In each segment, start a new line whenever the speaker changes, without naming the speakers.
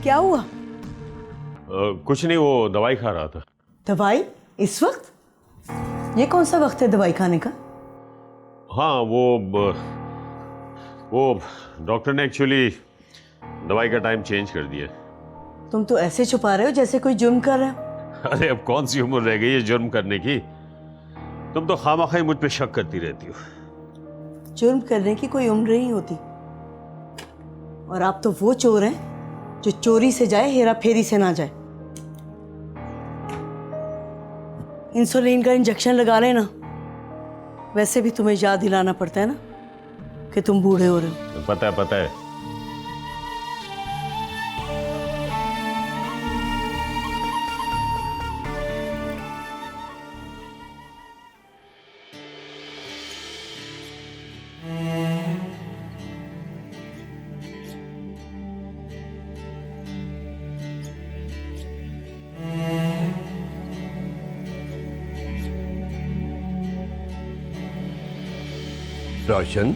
क्या हुआ?
कुछ नहीं, वो दवाई खा रहा था।
दवाई इस वक्त? ये कौन सा वक्त है दवाई खाने का?
हाँ, वो डॉक्टर ने एक्चुअली दवाई का टाइम चेंज कर दिया।
तुम तो ऐसे छुपा रहे हो जैसे कोई जुर्म कर रहा हो।
अरे अब कौन सी उम्र रह गई है जुर्म करने की? तुम तो खामखा मुझ पे शक करती रहती हो।
जुर्म करने की कोई उम्र नहीं होती। और आप तो वो चोर हैं जो चोरी से जाए हेरा फेरी से ना जाए। इंसुलिन का इंजेक्शन लगा लेना। वैसे भी तुम्हें याद दिलाना पड़ता है ना कि तुम बूढ़े हो रहे हो।
पता है, पता है।
रोशन,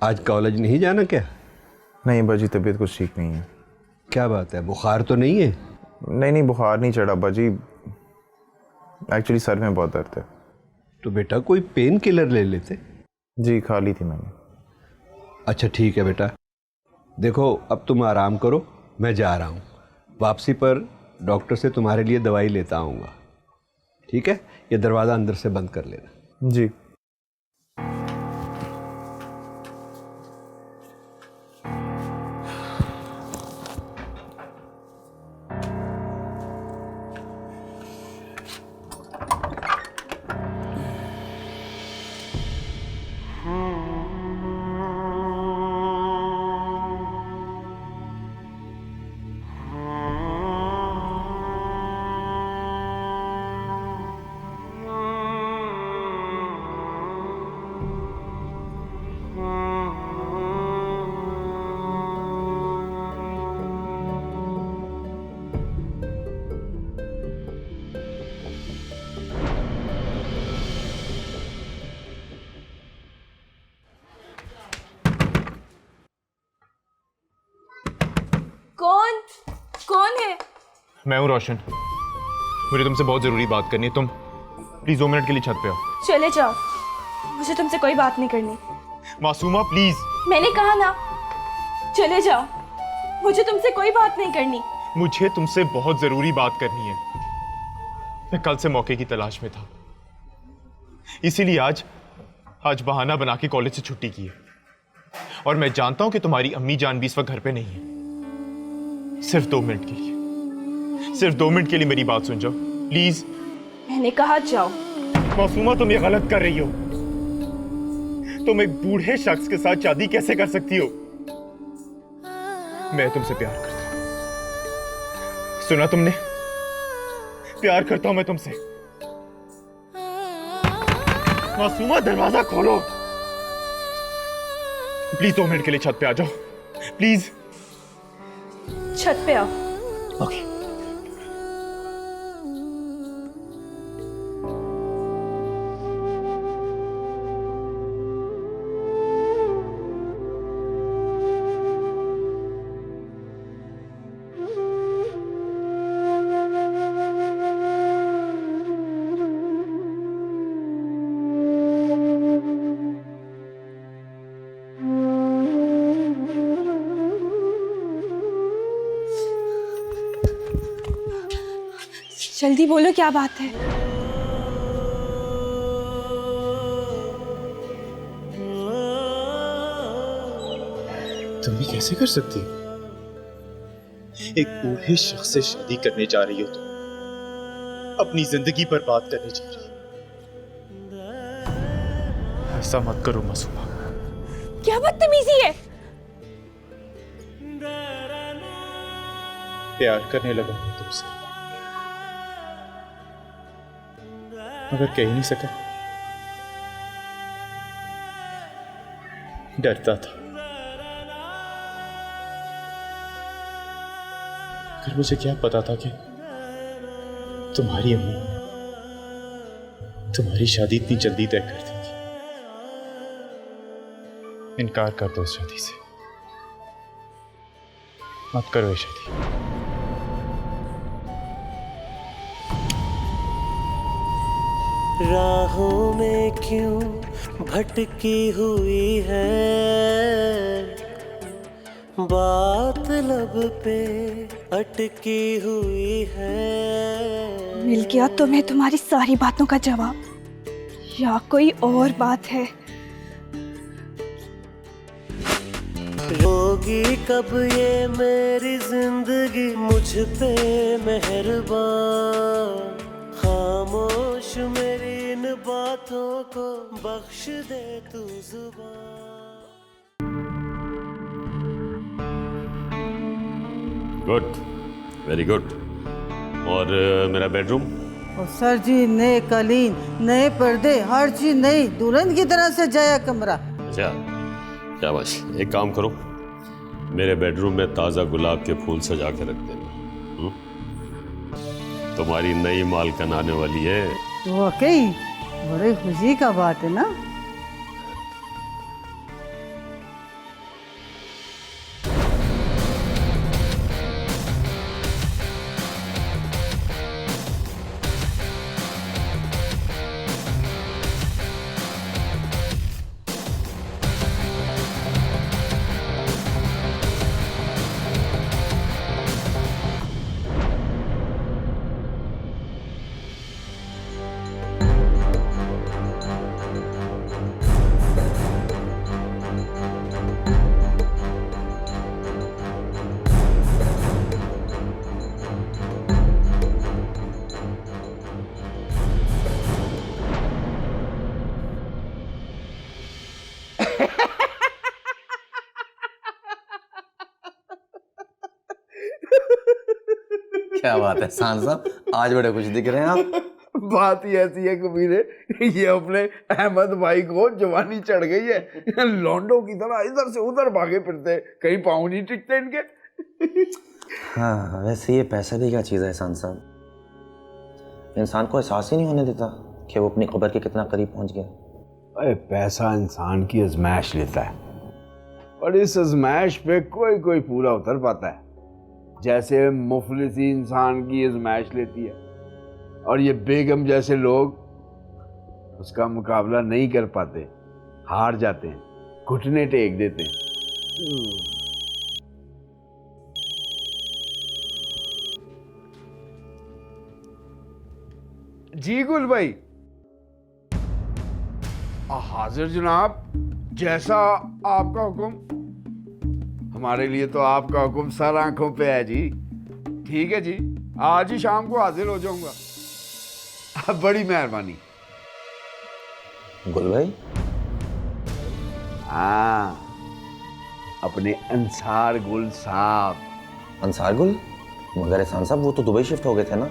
आज कॉलेज नहीं जाना क्या?
नहीं बाजी, तबीयत कुछ ठीक नहीं है।
क्या बात है, बुखार तो नहीं है?
नहीं बुखार नहीं चढ़ा बाजी, एक्चुअली सर में बहुत दर्द है।
तो बेटा कोई पेन किलर ले लेते।
जी खा ली थी मैंने।
अच्छा ठीक है बेटा, देखो अब तुम आराम करो, मैं जा रहा हूँ। वापसी पर डॉक्टर से तुम्हारे लिए दवाई लेता आऊँगा, ठीक है? ये दरवाज़ा अंदर से बंद कर लेना।
जी।
कौन है?
मैं हूँ रोशन, मुझे तुमसे बहुत ज़रूरी बात करनी है। तुम प्लीज़ 2 मिनट के लिए छत पे आओ।
चले जाओ, मुझे तुमसे कोई बात नहीं करनी।
मासूमा प्लीज़।
मैंने कहा ना, चले जाओ, मुझे तुमसे कोई बात नहीं करनी।
मुझे तुमसे बहुत ज़रूरी बात करनी है। मैं कल से मौके की तलाश में था, इसीलिए आज बहाना बना के कॉलेज से छुट्टी की है। और मैं जानता हूं कि तुम्हारी अम्मी जान भी इस वक्त घर पे नहीं है। सिर्फ 2 मिनट के लिए, सिर्फ 2 मिनट के लिए मेरी बात सुन जाओ प्लीज।
मैंने कहा जाओ।
मासूमा तुम ये गलत कर रही हो। तुम एक बूढ़े शख्स के साथ शादी कैसे कर सकती हो? मैं तुमसे प्यार करता हूं, सुना तुमने? प्यार करता हूं मैं तुमसे। मासूमा दरवाजा खोलो प्लीज। 2 मिनट के लिए छत पे आ जाओ प्लीज।
छत पे आओ।
ओके।
जल्दी बोलो, क्या बात है?
तुम भी कैसे कर सकती हो? एक बूढ़े शख्स से शादी करने जा रही हो तुम, अपनी जिंदगी बर्बाद करने जा रही हो। ऐसा मत करो मासूमा।
क्या बदतमीजी है?
प्यार करने लगा मैं तुमसे, मगर कह ही नहीं सका। डरता था। अगर मुझे क्या पता था कि तुम्हारी अम्मी तुम्हारी शादी इतनी जल्दी तय कर देगी। इनकार कर दो उस शादी से। मत करो ये शादी।
राहों में क्यों भटकी हुई है, बात लब पे अटकी हुई है।
मिल गया तुम्हें तुम्हारी सारी बातों का जवाब, या कोई और बात है?
होगी कब ये मेरी जिंदगी मुझ पे मेहरबान, खामोश मेरी इन बातों को बख्श दे तू जुबान।
Good, very good. और मेरा बेडरूम?
और सर जी, नए कालीन, नए पर्दे, हर चीज नई, दुल्हन की तरह सजाया कमरा।
अच्छा, शाबाश। एक काम करो, मेरे बेडरूम में ताज़ा गुलाब के फूल सजा के रख देना। तुम्हारी नई मालकन आने वाली है।
वाकई बड़े खुशी का बात है ना।
क्या बात है शान साहब, आज बड़े खुश दिख रहे हैं आप।
बात ही ऐसी है कबीरे, ये अपने अहमद भाई को जवानी चढ़ गई है। लौंडों की तरह इधर से उधर भागे फिरते, कहीं पाँव नहीं टिकते इनके।
हाँ, वैसे ये पैसा भी क्या चीज़ है शान साहब, इंसान को एहसास ही नहीं होने देता कि वो अपनी कब्र के कितना करीब पहुंच गया।
अरे पैसा इंसान की आजमाइश लेता है, और इस आजमाइश पे कोई कोई पूरा उतर पाता है, जैसे मुफलिसी इंसान की आजमाइश लेती है, और ये बेगम जैसे लोग उसका मुकाबला नहीं कर पाते, हार जाते हैं, घुटने टेक देते हैं। जी गुल भाई। हाजिर जनाब, जैसा आपका हुक्म। हमारे लिए तो आपका हुक्म सर आंखों पे है जी। ठीक है जी, आज ही शाम को हाजिर हो जाऊंगा। बड़ी मेहरबानी।
गुल भाई?
हाँ, अपने अंसार गुल साहब।
अंसार गुल? मगर एहसान साहब, वो तो दुबई शिफ्ट हो गए थे ना,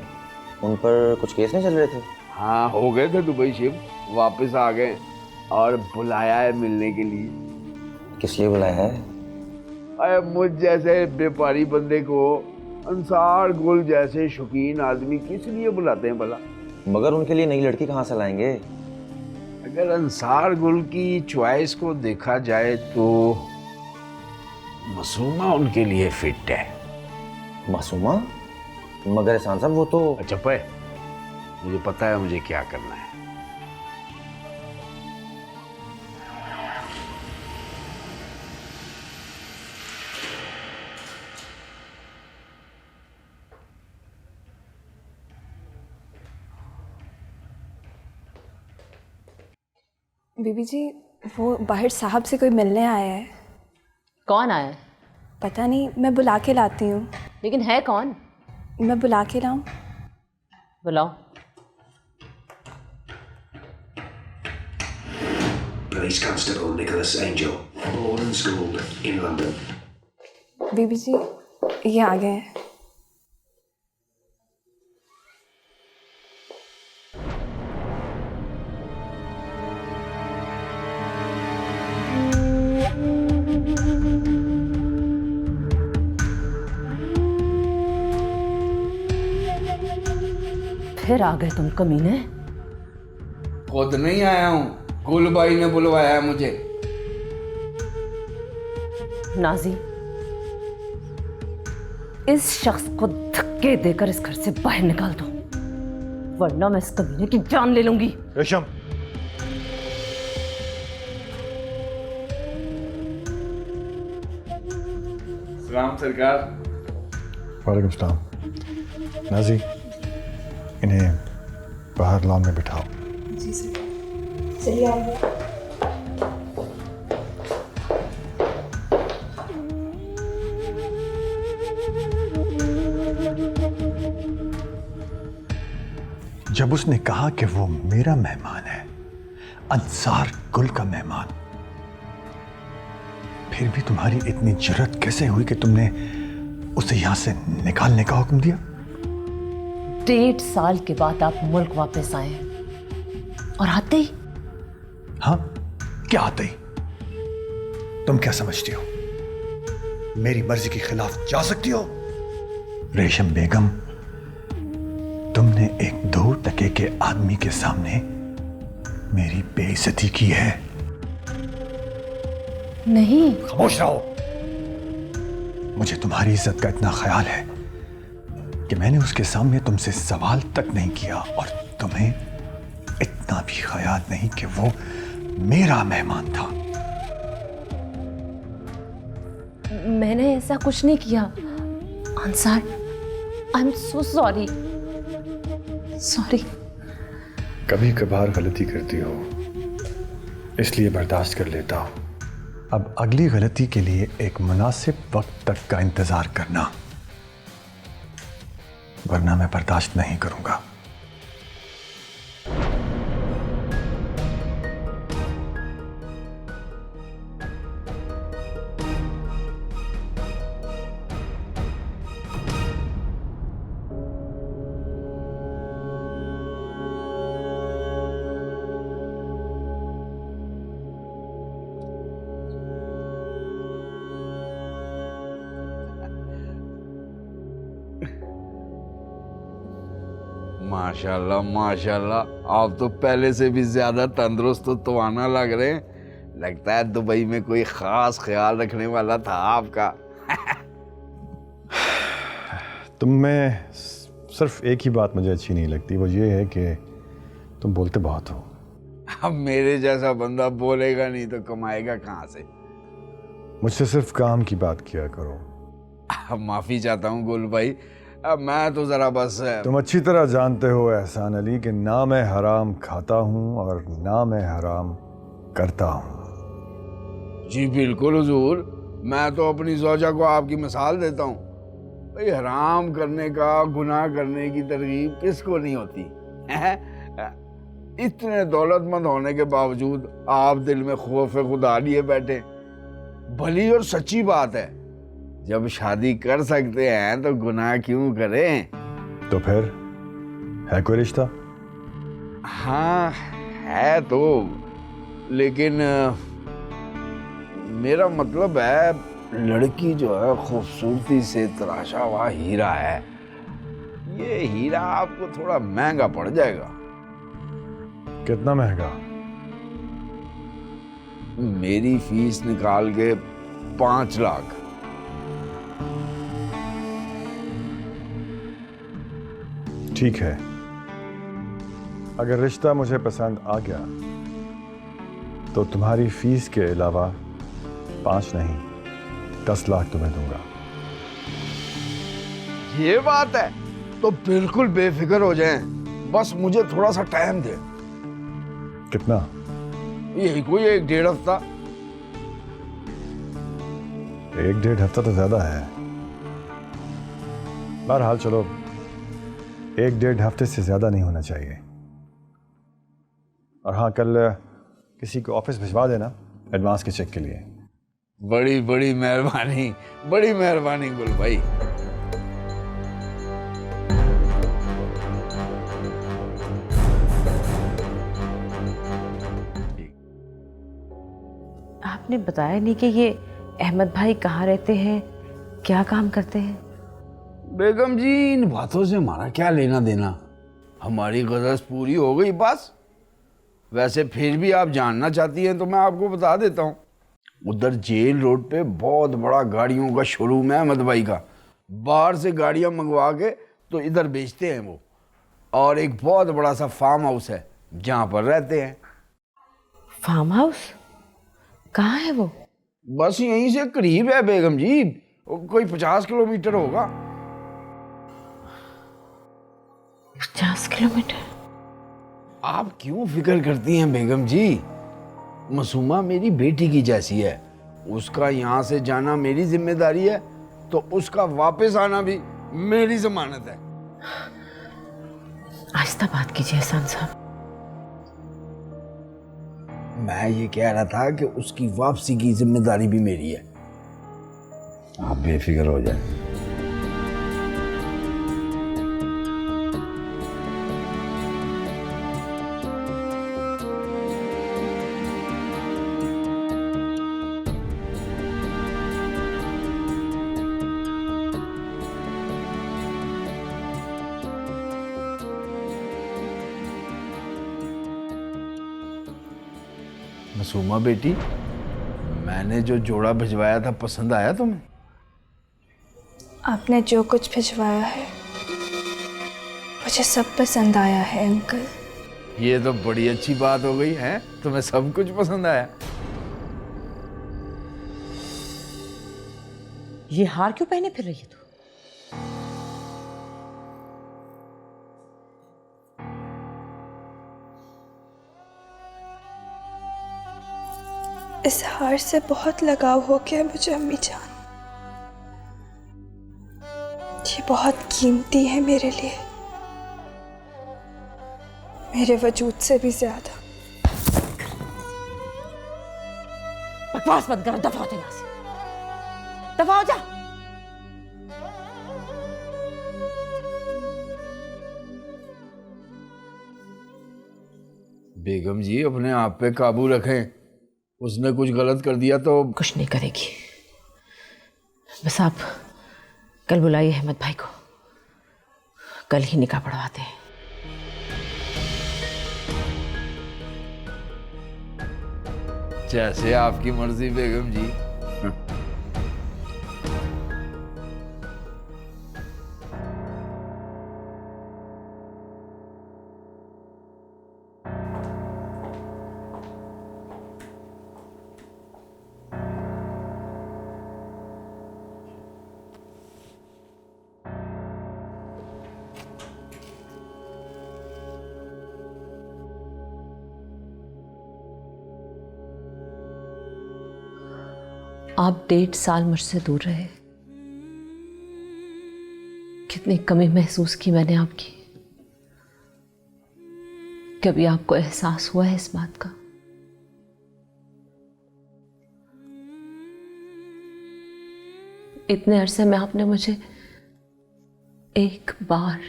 उन पर कुछ केस नहीं चल रहे थे?
हाँ, हो गए थे दुबई शिफ्ट, वापस आ गए और बुलाया है मिलने के लिए।
किस लिए बुलाया है?
अरे मुझ जैसे व्यापारी बंदे को अंसार गुल जैसे शौकीन आदमी किस लिए बुलाते हैं भला?
मगर उनके लिए नई लड़की कहाँ से लाएंगे?
अगर अंसार गुल की चॉइस को देखा जाए तो मासूमा उनके लिए फिट है।
मासूमा? मगर एहसान साहब, वो तो...
अच्छा पे, मुझे पता है मुझे क्या करना है।
बीबी जी, वो बाहर साहब से कोई मिलने आया है।
कौन आया है?
पता नहीं, मैं बुला के लाती हूँ।
लेकिन है कौन?
मैं बुला के लाऊं?
बुलाओ।
Police Constable Nicholas Angel, born and schooled in London.
बीबी जी, ये आ गए हैं।
फिर आ गए तुम कमीने।
खुद नहीं आया हूँ, गुल भाई ने बुलवाया है मुझे।
नाजी, इस शख्स को धक्के देकर इस घर से बाहर निकाल दो, वरना मैं इस कमीने की जान ले लूंगी।
रेशम,
सलाम सरकार।
वालेकुम सलाम। नाजी, इन्हें बाहर लॉन में बिठाओ।
जी सर, चलिए आइए।
जब उसने कहा कि वो मेरा मेहमान है, अंसार कुल का मेहमान, फिर भी तुम्हारी इतनी जुर्रत कैसे हुई कि तुमने उसे यहां से निकालने का हुक्म दिया?
1.5 साल के बाद आप मुल्क वापस आए हैं और आते ही।
हाँ, क्या आते ही? तुम क्या समझती हो मेरी मर्जी के खिलाफ जा सकती हो? रेशम बेगम, तुमने एक 2 टके के आदमी के सामने मेरी बेइज्जती की है।
नहीं।
खामोश रहो। मुझे तुम्हारी इज्जत का इतना ख्याल है कि मैंने उसके सामने तुमसे सवाल तक नहीं किया, और तुम्हें इतना भी ख्याल नहीं कि वो मेरा मेहमान था।
मैंने ऐसा कुछ नहीं किया Ansar, I am so sorry.
कभी कभार गलती करती हो, इसलिए बर्दाश्त कर लेता हूं। अब अगली गलती के लिए एक मुनासिब वक्त तक का इंतजार करना, वरना मैं बर्दाश्त नहीं करूंगा।
माशाल्लाह माशाल्लाह, आप तो पहले से भी ज्यादा तंदुरुस्त तो तवाना लग रहे हैं। लगता है दुबई में कोई खास ख्याल रखने वाला था आपका।
तुम में सिर्फ एक ही बात मुझे अच्छी नहीं लगती, वो ये है कि तुम बोलते बहुत हो।
अब मेरे जैसा बंदा बोलेगा नहीं तो कमाएगा कहाँ से?
मुझसे सिर्फ काम की बात किया करो।
माफी चाहता हूँ गुल भाई, अब मैं तो जरा बस।
तुम अच्छी तरह जानते हो एहसान अली कि ना मैं हराम खाता हूँ और ना मैं हराम करता हूँ।
जी बिल्कुल हुजूर, मैं तो अपनी ज़ौजा को आपकी मिसाल देता हूँ। भाई हराम करने का, गुनाह करने की तरगीब किसको नहीं होती है? इतने दौलतमंद होने के बावजूद आप दिल में खौफ खुदा लिए बैठे। भली और सच्ची बात है, जब शादी कर सकते हैं तो गुनाह क्यों करें?
तो फिर है कोई रिश्ता?
हाँ है तो, लेकिन मेरा मतलब है लड़की जो है खूबसूरती से तराशा हुआ हीरा है। ये हीरा आपको थोड़ा महंगा पड़ जाएगा।
कितना महंगा?
मेरी फीस निकाल के 5 लाख।
ठीक है, अगर रिश्ता मुझे पसंद आ गया तो तुम्हारी फीस के अलावा 5 नहीं 10 लाख तुम्हें दूंगा।
ये बात है तो बिल्कुल बेफिक्र हो जाएं, बस मुझे थोड़ा सा टाइम दे।
कितना?
यही कोई 1-1.5 हफ्ता।
1-1.5 हफ्ता तो ज्यादा है। बहरहाल चलो, 1-1.5 हफ्ते से ज्यादा नहीं होना चाहिए। और हाँ, कल किसी को ऑफिस भिजवा देना एडवांस के चेक के लिए।
बड़ी बड़ी मेहरबानी, बड़ी मेहरबानी गुल भाई।
आपने बताया नहीं कि ये अहमद भाई कहाँ रहते हैं, क्या काम करते हैं?
बेगम जी, इन बातों से हमारा क्या लेना देना, हमारी गरज पूरी हो गई बस। वैसे फिर भी आप जानना चाहती हैं तो मैं आपको बता देता हूँ। उधर जेल रोड पे बहुत बड़ा गाड़ियों का शोरूम है अहमद भाई का, बाहर से गाड़ियां मंगवा के तो इधर बेचते हैं वो। और एक बहुत बड़ा सा फार्म हाउस है जहां पर रहते हैं।
फार्म हाउस कहाँ है वो?
बस यहीं से करीब है बेगम जी, कोई 50 किलोमीटर होगा।
50 किलोमीटर?
आप क्यों फिक्र करती हैं बेगम जी? मासूमा मेरी बेटी की जैसी है, उसका यहाँ से जाना मेरी जिम्मेदारी है, तो उसका वापस आना भी मेरी जमानत है।
आहिस्ता बात कीजिए एहसान साहब।
मैं ये कह रहा था कि उसकी वापसी की जिम्मेदारी भी मेरी है, आप बेफिक्र हो जाए। मासूमा बेटी, मैंने जो जोड़ा भिजवाया था पसंद आया तुम्हें?
आपने जो कुछ भिजवाया है मुझे सब पसंद आया है अंकल।
ये तो बड़ी अच्छी बात हो गई है, तुम्हें सब कुछ पसंद आया।
ये हार क्यों पहने फिर रही है तू?
इस हार से बहुत लगाव हो गया मुझे अम्मी जान। ये बहुत कीमती है मेरे लिए, मेरे वजूद से भी ज्यादा।
बकवास बंद कर, दफा हो जा यहाँ से, दफा हो जा।
बेगम जी अपने आप पे काबू रखें, उसने कुछ गलत कर दिया तो।
कुछ नहीं करेगी, बस आप कल बुलाइए अहमद भाई को, कल ही निकाह पढ़वाते हैं।
जैसे आपकी मर्जी बेगम जी।
आप 1.5 साल मुझसे दूर रहे, कितनी कमी महसूस की मैंने आपकी। कभी आपको एहसास हुआ है इस बात का? इतने अरसे में आपने मुझे एक बार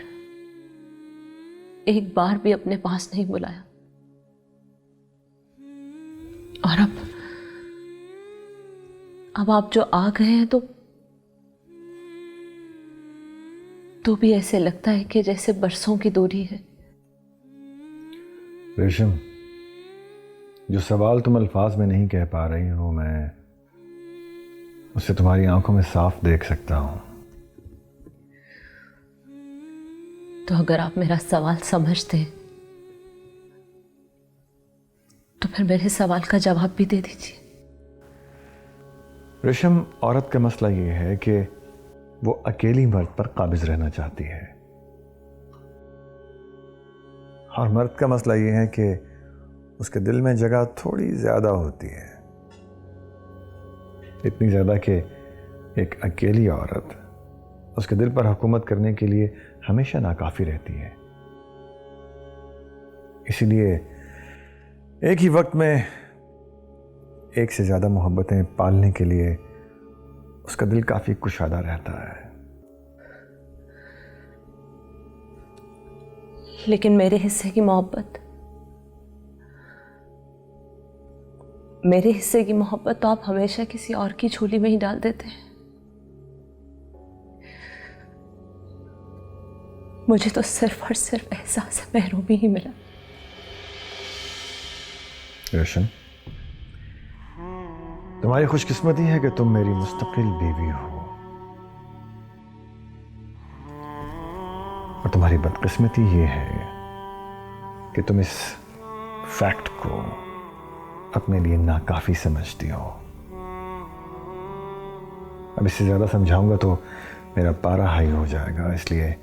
भी अपने पास नहीं बुलाया, और अब आप जो आ गए हैं तो भी ऐसे लगता है कि जैसे बरसों की दूरी है।
रेशम, जो सवाल तुम अल्फाज में नहीं कह पा रही हो, मैं उसे तुम्हारी आंखों में साफ देख सकता हूं।
तो अगर आप मेरा सवाल समझते तो फिर मेरे सवाल का जवाब भी दे दीजिए।
रेशम, औरत का मसला ये है कि वो अकेली मर्द पर काबिज रहना चाहती है, और मर्द का मसला ये है कि उसके दिल में जगह थोड़ी ज़्यादा होती है, इतनी ज़्यादा कि एक अकेली औरत उसके दिल पर हुकूमत करने के लिए हमेशा नाकाफ़ी रहती है। इसीलिए एक ही वक्त में एक से ज़्यादा मोहब्बतें पालने के लिए उसका दिल काफ़ी कुशादा रहता है।
लेकिन मेरे हिस्से की मोहब्बत तो आप हमेशा किसी और की झोली में ही डाल देते हैं। मुझे तो सिर्फ और सिर्फ एहसास महरूमी ही मिला।
रोशन, तुम्हारी खुशकिस्मती है कि तुम मेरी मुस्तकिल बीवी हो। तुम्हारी बदकिस्मती ये है कि तुम इस फैक्ट को अपने लिए नाकाफी समझती हो। अब इससे ज़्यादा समझाऊंगा तो मेरा पारा हाई हो जाएगा, इसलिए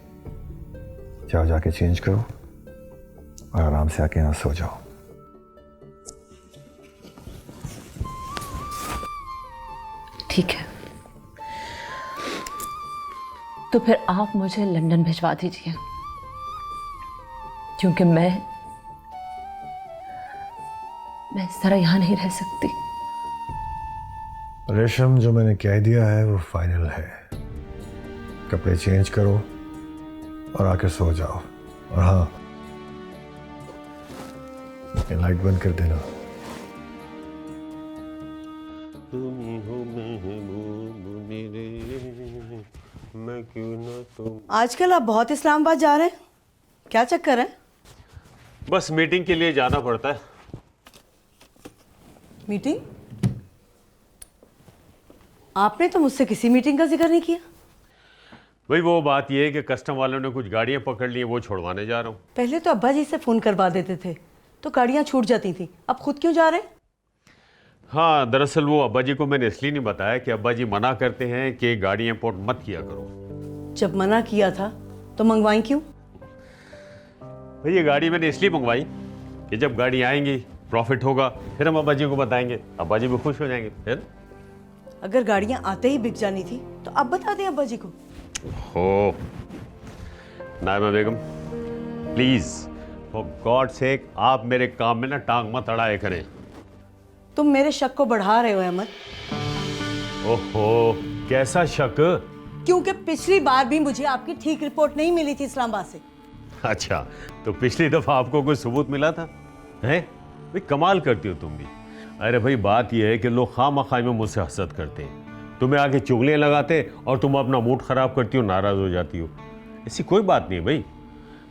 जाओ जाके चेंज करो और आराम से आके यहाँ सो जाओ।
ठीक है, तो फिर आप मुझे लंदन भिजवा दीजिए, क्योंकि मैं इस तरह यहां नहीं रह सकती।
रेशम, जो मैंने कह दिया है वो फाइनल है। कपड़े चेंज करो और आकर सो जाओ। और हाँ, लाइट बंद कर देना।
मैं क्यों ना तुम।
आजकल आप बहुत इस्लामाबाद जा रहे हैं, क्या चक्कर है?
बस मीटिंग के लिए जाना पड़ता है।
मीटिंग? आपने तो मुझसे किसी मीटिंग का जिक्र नहीं किया।
भाई वो बात ये है कि कस्टम वालों ने कुछ गाड़ियां पकड़ ली, वो छुड़वाने जा रहा हूँ।
पहले तो अब्बा जी से फोन करवा देते थे तो गाड़ियां छूट जाती थी, अब खुद क्यों जा रहे हैं?
हाँ, दरअसल वो अब्बा जी को मैंने इसलिए नहीं बताया कि अब्बा जी मना करते हैं कि गाड़ी इंपोर्ट मत किया करो।
जब मना किया था तो मंगवाई क्यों?
भाई ये गाड़ी मैंने इसलिए मंगवाई कि जब गाड़ी आएंगी, प्रॉफिट होगा, फिर हम अब्बा जी को बताएंगे, अब्बा जी भी खुश हो जाएंगे। फिर
अगर गाड़ियां आते ही बिक जानी थी तो अब बता दें अब्बा जी को।
हो नाइमा बेगम, प्लीज फॉर गॉड सेक आप मेरे काम में ना टांग मत अड़ाए करें।
तुम मेरे शक को बढ़ा रहे हो अहमद।
ओहो, कैसा शक?
क्योंकि पिछली बार भी मुझे आपकी ठीक रिपोर्ट नहीं मिली थी इस्लामाबाद से।
अच्छा, तो पिछली दफा आपको कोई सबूत मिला था? हैं? भाई कमाल करती हो तुम भी। अरे भाई बात यह है कि लोग खामखाई में मुझसे हसद करते हैं, तुम्हें आके चुगलियां लगाते और तुम अपना मूड खराब करती हो, नाराज हो जाती हो। ऐसी कोई बात नहीं है भाई।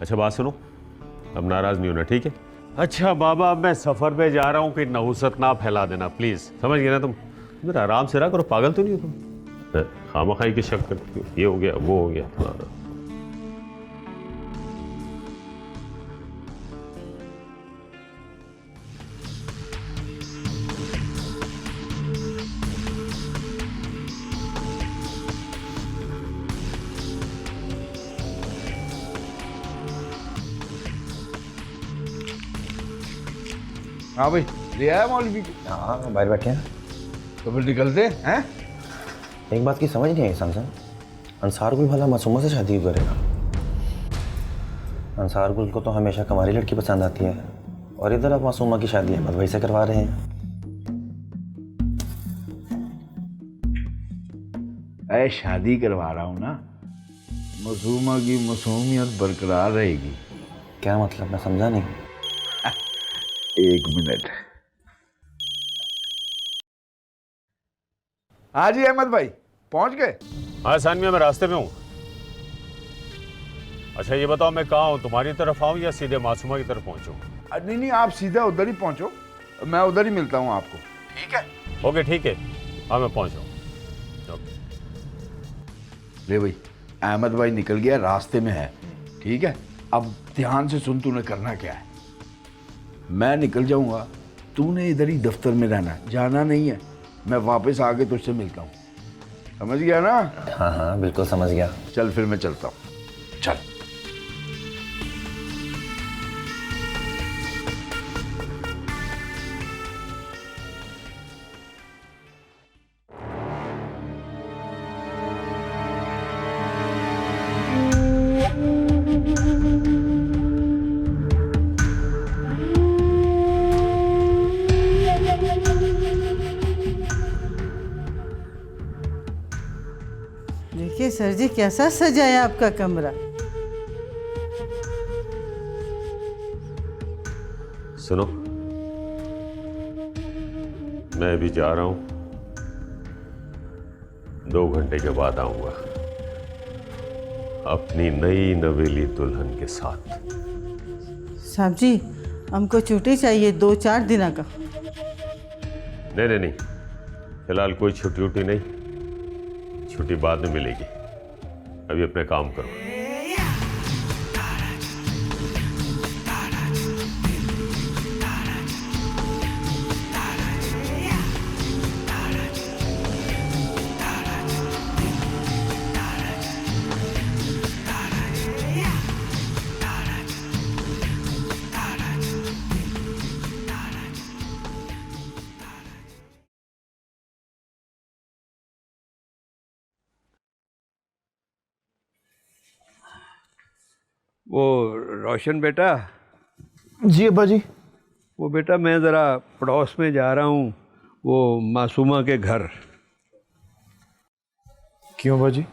अच्छा बात सुनो, अब नाराज नहीं होना, ठीक है? अच्छा बाबा, अब मैं सफर पे जा रहा हूँ, कि नहुसत ना फैला देना प्लीज, समझ गए ना तुम? मेरा आराम से रहा करो, पागल तो नहीं हो तुम? खामखाई के शक करती हो, ये हो गया वो हो गया फलाना।
हाँ भाई, ले आया मौलवी को?
हाँ, बाहर बैठे हैं।
तो फिर निकलते हैं?
एक बात की समझ नहीं आई इंसान साहब, अंसार गुल भला मासूमा से शादी करेगा? अंसार गुल को तो हमेशा कमारी लड़की पसंद आती है, और इधर आप मासूमा की शादी अहमद भाई से करवा रहे हैं।
अरे शादी करवा रहा हूँ ना, मासूमा की मासूमियत बरकरार रहेगी।
क्या मतलब, मैं समझा नहीं।
एक मिनट। हाँ जी अहमद भाई, पहुंच गए?
हाँ सानविया, मैं रास्ते में हूँ। अच्छा ये बताओ, मैं कहाँ हूँ? तुम्हारी तरफ आऊँ या सीधे मासूमा की तरफ पहुँचूँ?
नहीं नहीं, आप सीधा उधर ही पहुंचो, मैं उधर ही मिलता हूँ आपको। ठीक है?
ओके ठीक है, हाँ मैं पहुँच रहा हूँ।
ले भाई, अहमद भाई निकल गया, रास्ते में है। ठीक है, अब ध्यान से सुन, तूने करना क्या है। मैं निकल जाऊंगा, तूने इधर ही दफ्तर में रहना है, जाना नहीं है। मैं वापस आके तुझसे मिलता हूँ, समझ गया ना?
हाँ हाँ बिल्कुल समझ गया।
चल फिर मैं चलता हूँ, चल।
देखिए सर जी, कैसा सजाया आपका कमरा।
सुनो, मैं भी जा रहा हूं, 2 घंटे के बाद आऊंगा अपनी नई नवेली दुल्हन के साथ।
साहब जी, हमको छुट्टी चाहिए 2-4 दिन का।
नहीं नहीं नहीं, फिलहाल कोई छुट्टी उट्टी नहीं, छुट्टी बाद में मिलेगी। अभी अपने काम करो।
वो रोशन बेटा।
जी अब्बा जी।
वो बेटा मैं ज़रा पड़ोस में जा रहा हूँ, वो मासूमा के घर।
क्यों अब्बा जी?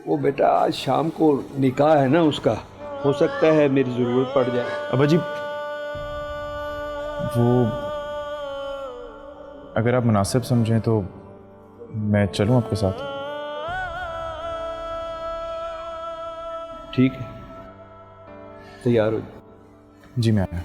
वो बेटा आज शाम को निकाह है ना उसका, हो सकता है मेरी ज़रूरत पड़ जाए।
अब्बा जी वो अगर आप मुनासिब समझें तो मैं चलूं आपके साथ।
ठीक है, तैयार हो।
जी मैं आया।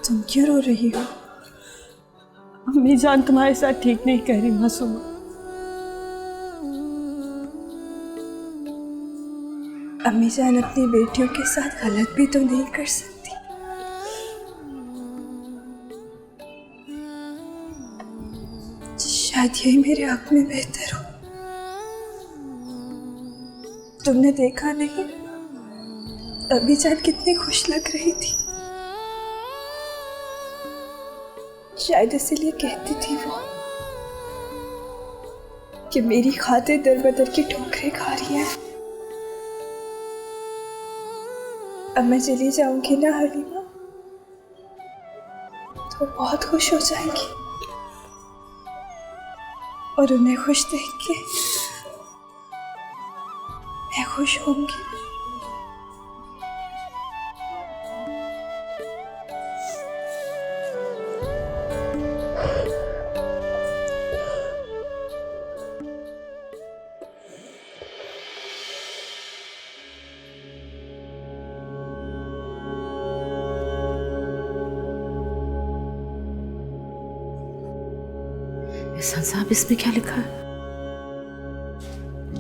तुम क्यों रो रही हो?
अम्मी जान तुम्हारे साथ ठीक नहीं कह रही मासूमा।
अम्मी जान अपनी बेटियों के साथ गलत भी तो नहीं कर सकती। शायद यही मेरे हक में बेहतर हो। तुमने देखा नहीं अम्मी जान कितनी खुश लग रही थी। शायद इसीलिए कहती थी वो कि मेरी खातिर दर बदर की ठोकरें खा रही है। अब मैं चली जाऊंगी ना हलीमा, तो बहुत खुश हो जाएंगी और उन्हें खुश देख के मैं खुश होंगी।
एहसान साहब इसमें क्या लिखा है?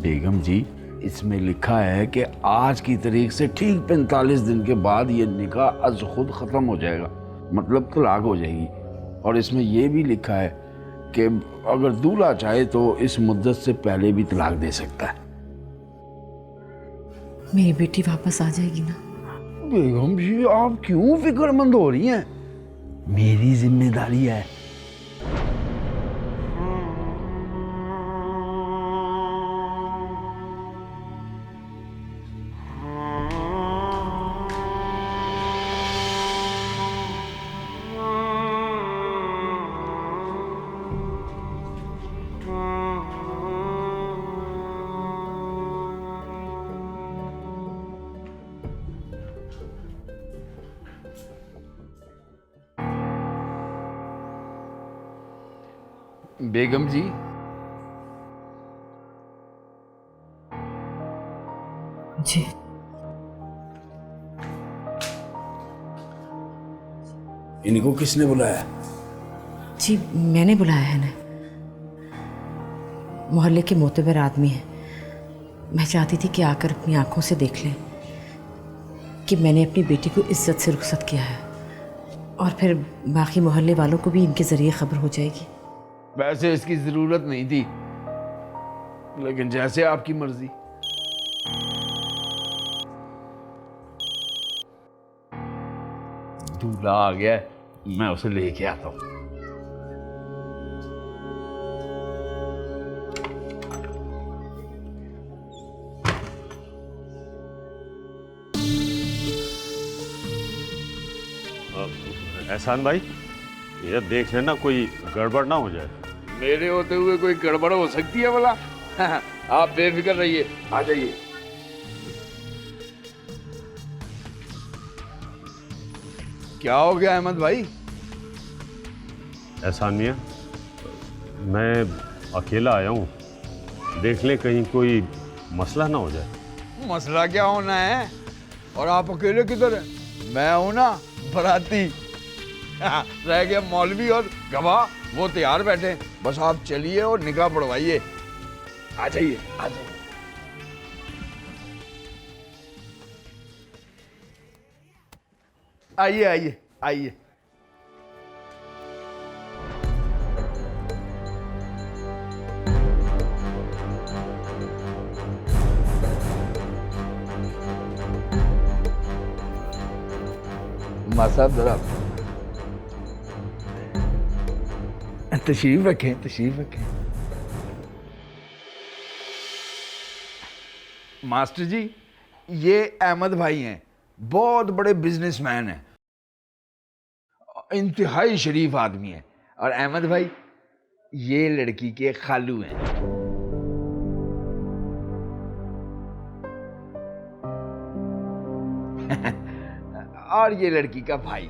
बेगम जी इसमें लिखा है कि आज की तारीख से ठीक 45 दिन के बाद ये निकाह अज खुद ख़त्म हो जाएगा, मतलब तलाक हो जाएगी। और इसमें यह भी लिखा है कि अगर दूल्हा चाहे तो इस मुद्दत से पहले भी तलाक दे सकता है।
मेरी बेटी वापस आ जाएगी ना?
बेगम जी आप क्यों फिक्रमंद हो रही हैं? मेरी जिम्मेदारी है। बेगम जी
जी
इनको किसने बुलाया?
जी मैंने बुलाया है ना, मोहल्ले के मोतबर आदमी है। मैं चाहती थी कि आकर अपनी आंखों से देख लें कि मैंने अपनी बेटी को इज्जत से रुखसत किया है, और फिर बाकी मोहल्ले वालों को भी इनके ज़रिए खबर हो जाएगी।
वैसे इसकी जरूरत नहीं थी, लेकिन जैसे आपकी मर्जी। दूल्हा आ गया है, मैं उसे लेके आता हूं।
एहसान भाई ये देख लेना कोई गड़बड़ ना हो जाए।
मेरे होते हुए कोई गड़बड़ हो सकती है भला? आप बेफिक्र रहिए, आ जाइए। क्या हो गया अहमद भाई?
एहसान मियाँ मैं अकेला आया हूँ, देख ले कहीं कोई मसला ना हो जाए।
मसला क्या होना है? और आप अकेले किधर हैं? मैं हूं ना बराती। रह गया मौलवी और गवाह, वो तैयार बैठे हैं। बस आप चलिए और निकाह पढ़वाइए। आ जाइए, आ जाइए। आइए आइए आइए। मां साहब जरा तशरीफ रखें, तशरीफ रखें। मास्टर जी, ये अहमद भाई हैं, बहुत बड़े बिजनेसमैन हैं, इंतहाई शरीफ आदमी हैं। और अहमद भाई ये लड़की के खालू हैं। और ये लड़की का भाई।